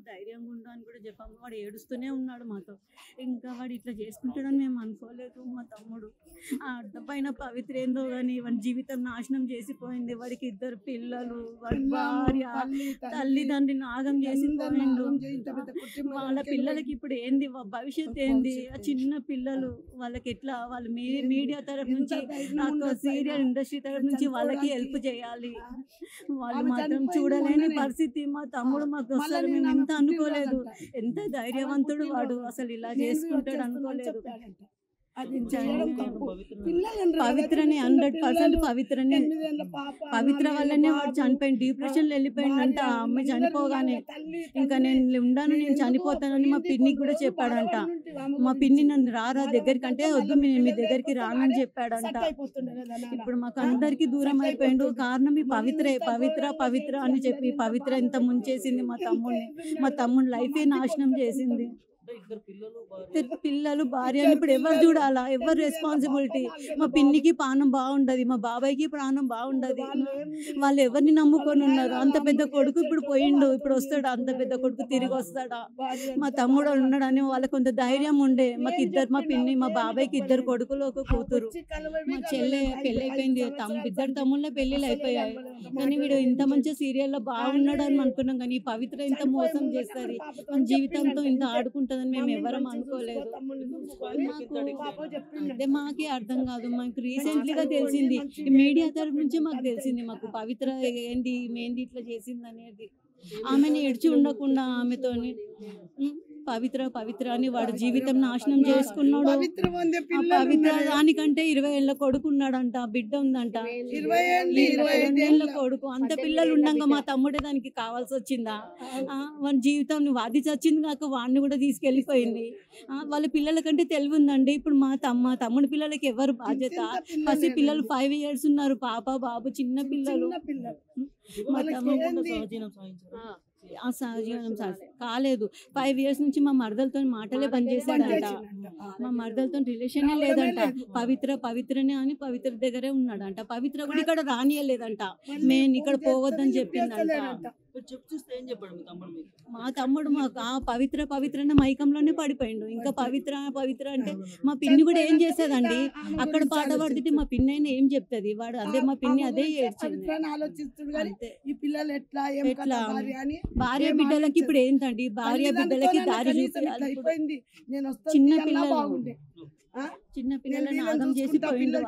ధైర్యంగా ఉండు అని కూడా చెప్పాము. వాడు ఏడుస్తూనే ఉన్నాడు మాతో. ఇంకా వాడు ఇట్లా చేసుకుంటాడని మేము అనుకోలేదు. మా తమ్ముడు ఆ అడ్డపైన పవిత్ర ఏందో కానీ వాడి జీవితం నాశనం చేసిపోయింది. వాడికి 2 పిల్లలు, వాడి భార్య, తల్లిదండ్రిని నాగం చేసిపోయిండు. వాళ్ళ పిల్లలకి ఇప్పుడు ఏంది భవిష్యత్ ఏంది? ఆ చిన్న పిల్లలు వాళ్ళకి ఎట్లా వాళ్ళు మీడియా తరఫు నుంచి నాకు సీరియల్ ఇండస్ట్రీ తరఫు నుంచి వాళ్ళకి హెల్ప్ చేయాలి. వాళ్ళు మాత్రం చూడలేని పరిస్థితి. మా తమ్ముడు మాకు అసలు మేము ఎంత అనుకోలేదు. ఎంత ధైర్యవంతుడు వాడు, అసలు ఇలా చేసుకుంటాడు అనుకోలేదు. పవిత్రని 100% పవిత్రని పవిత్ర వల్లనే వాడు చనిపోయింది. డిప్రెషన్లో వెళ్ళిపోయిందంట. ఆ అమ్మాయి చనిపోగానే ఇంకా నేను ఉండను, నేను చనిపోతానని మా పిన్నికి కూడా చెప్పాడంట. మా పిన్ని నన్ను రారా దగ్గరికి అంటే వద్దు నేను మీ దగ్గరికి రానని చెప్పాడంట. ఇప్పుడు మాకు అందరికీ దూరం అయిపోయిండు. కారణం ఈ పవిత్రే. పవిత్ర పవిత్ర అని చెప్పి పవిత్ర ఎంత ముంచేసింది మా తమ్ముడిని. మా తమ్ముడి లైఫే నాశనం చేసింది. పిల్లలు భార్య ఇప్పుడు ఎవరు చూడాలా? ఎవరు రెస్పాన్సిబిలిటీ? మా పిన్నికి ప్రాణం బాగుండదు, మా బాబాయ్కి ప్రాణం బాగుండదు. వాళ్ళు ఎవరిని నమ్ముకొని ఉన్నారు? అంత పెద్ద కొడుకు ఇప్పుడు పోయిండు, ఇప్పుడు వస్తాడా? అంత పెద్ద కొడుకు తిరిగి వస్తాడా? మా తమ్ముడు ఉన్నాడని వాళ్ళకి కొంత ధైర్యం ఉండే. మా పిన్ని మా బాబాయ్కి 2 కొడుకులు, 1 కూతురు. మా చెల్లె పెళ్ళి అయిపోయింది. 2 తమ్ముళ్ళ పెళ్ళిళ్ళు అయిపోయాయి. కానీ వీడు ఇంత మంచి సీరియల్లో బాగున్నాడు అని అనుకున్నాం. కానీ ఈ పవిత్ర ఇంత మోసం చేస్తుంది, మన జీవితంతో ఇంత ఆడుకుంటుందని మేము ఎవరం అనుకోలేదు. అదే మాకే అర్థం కాదు. మాకు రీసెంట్లీగా తెలిసింది, మీడియా తరఫు నుంచి మాకు తెలిసింది. మాకు పవిత్ర ఏంది మేంది ఇట్లా చేసింది అనేది. ఆమెను ఏడ్చి ఉండకుండా ఆమెతోని పవిత్ర పవిత్ర అని వాడు జీవితం నాశనం చేసుకున్నాడు. పవిత్ర దానికంటే 20 ఏళ్ళ కొడుకు ఉన్నాడంట, బిడ్డ ఉందంట. 22 ఏళ్ళ కొడుకు. అంత పిల్లలు ఉండగా మా తమ్ముడే దానికి కావాల్సి వచ్చిందా? వాడి జీవితం వాది చచ్చింది కాక వాడిని కూడా తీసుకెళ్ళిపోయింది. వాళ్ళ పిల్లల కంటే తెలివి ఉందండి. ఇప్పుడు మా తమ్ముడి పిల్లలకి ఎవరు బాధ్యత? పసి పిల్లలు 5 years ఉన్నారు, పాప బాబు చిన్న పిల్లలు. మా తమ్ముడు సహజీవనం కాలేదు. 5 years నుంచి మా మరదలతో మాటలే బంద్ చేశాడంట. మా మరదలతో రిలేషనే లేదంట. పవిత్రనే అని పవిత్ర దగ్గరే ఉన్నాడంట. పవిత్ర కూడా ఇక్కడ రానియలేదంట. నేను ఇక్కడ పోవద్దని చెప్పిందంట. మా తమ్ముడు మాకు పవిత్రనే మైకంలోనే పడిపోయిండు. ఇంకా పవిత్ర అంటే మా పిన్ని కూడా ఏం చేసేదండి? అక్కడ పాట పాడితే మా పిన్ని అయినా ఏం చెప్తుంది? వాడు అదే మా పిన్ని అదే ఏడ్చింది. భార్య బిడ్డలకి ఇప్పుడు ఏంటండి? భార్య బిడ్డలకి దారి చూపించాలి. చిన్న పిల్లలు నాగం చేసి పోయిండు.